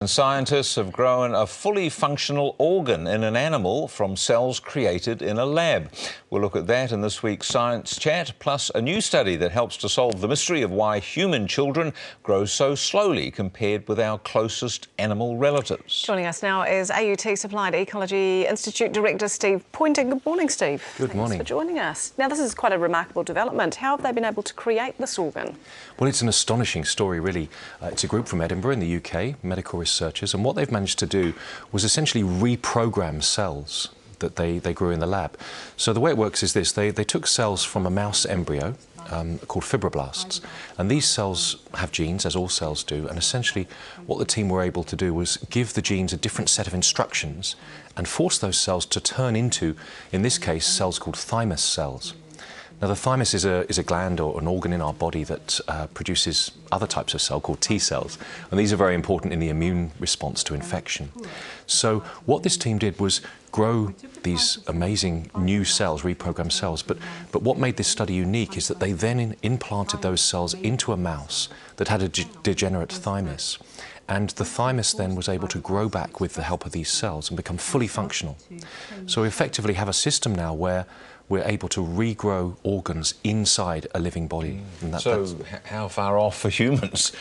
Scientists have grown a fully functional organ in an animal from cells created in a lab. We'll look at that in this week's Science Chat, plus a new study that helps to solve the mystery of why human children grow so slowly compared with our closest animal relatives. Joining us now is AUT's Applied Ecology Institute Director Steve Pointing. Good morning, Steve. Good morning. Thanks for joining us. Now, this is quite a remarkable development. How have they been able to create this organ? Well, it's an astonishing story, really. It's a group from Edinburgh in the UK, medical researchers, and what they've managed to do was essentially reprogram cells that they grew in the lab. So the way it works is this: they took cells from a mouse embryo called fibroblasts, and these cells have genes, as all cells do, and essentially what the team were able to do was give the genes a different set of instructions and force those cells to turn into, in this case, cells called thymus cells. Now, the thymus is a gland or an organ in our body that produces other types of cell called T cells, and these are very important in the immune response to infection. So what this team did was grow these amazing new cells, reprogrammed cells, but what made this study unique is that they then implanted those cells into a mouse that had a degenerate thymus. And the thymus then was able to grow back with the help of these cells and become fully functional. So we effectively have a system now where we're able to regrow organs inside a living body. And so how far off for humans?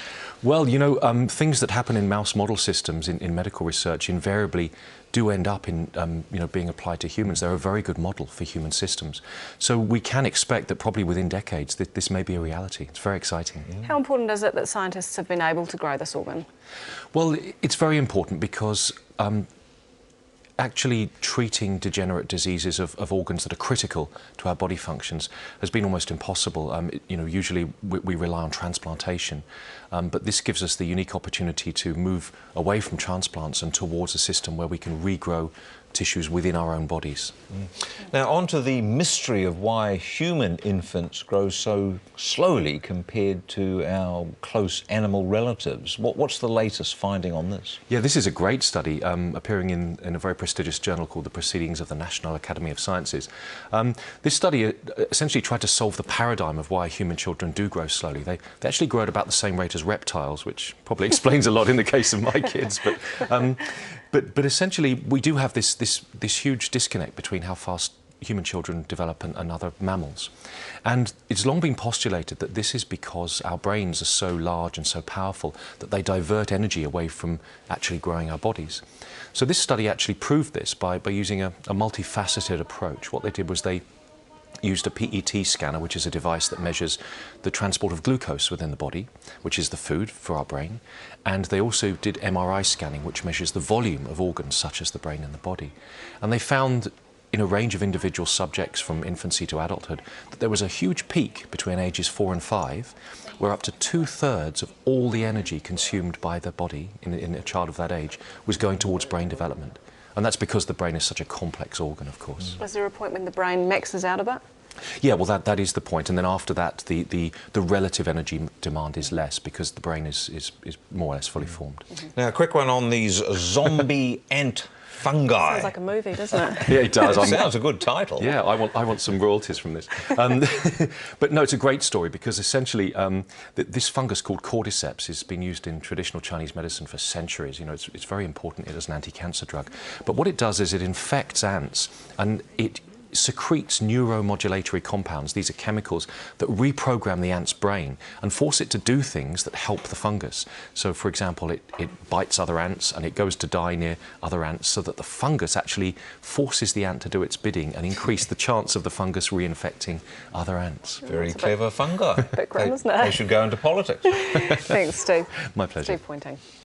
Well, you know, things that happen in mouse model systems in medical research invariably do end up in, being applied to humans. They're a very good model for human systems. So we can expect that probably within decades this may be a reality. It's very exciting. Yeah. How important is it that scientists have been able to grow this organ? Well, it's very important because actually treating degenerate diseases of organs that are critical to our body functions has been almost impossible. Usually we rely on transplantation, but this gives us the unique opportunity to move away from transplants and towards a system where we can regrow tissues within our own bodies. Now, on to the mystery of why human infants grow so slowly compared to our close animal relatives. What's the latest finding on this? Yeah, this is a great study appearing in a very prestigious journal called the Proceedings of the National Academy of Sciences. This study essentially tried to solve the paradigm of why human children do grow slowly. They actually grow at about the same rate as reptiles, which probably explains a lot in the case of my kids. But essentially, we do have this huge disconnect between how fast human children develop and other mammals. And it's long been postulated that this is because our brains are so large and so powerful that they divert energy away from actually growing our bodies. So this study actually proved this by using a multifaceted approach. What they did was they used a PET scanner, which is a device that measures the transport of glucose within the body, which is the food for our brain, and they also did MRI scanning, which measures the volume of organs such as the brain and the body. And they found in a range of individual subjects from infancy to adulthood that there was a huge peak between ages 4 and 5, where up to 2/3 of all the energy consumed by the body in a child of that age was going towards brain development. And that's because the brain is such a complex organ, of course. Was there a point when the brain maxes out a bit? Yeah, well, that is the point. And then after that, the relative energy demand is less because the brain is more or less fully formed. Now, a quick one on these zombie ant fungi. Sounds like a movie, doesn't it? Yeah, it does. Sounds a good title. Yeah, I want some royalties from this. But no, it's a great story because essentially this fungus called cordyceps has been used in traditional Chinese medicine for centuries. You know, it's very important as an anti-cancer drug. But what it does is it infects ants and it secretes neuromodulatory compounds. These are chemicals that reprogram the ant's brain and force it to do things that help the fungus. So, for example, it bites other ants and it goes to die near other ants so that the fungus actually forces the ant to do its bidding and increase the chance of the fungus reinfecting other ants. Very clever fungi. Bit grim, isn't it? They should go into politics. Thanks, Steve. My pleasure. Steve Pointing.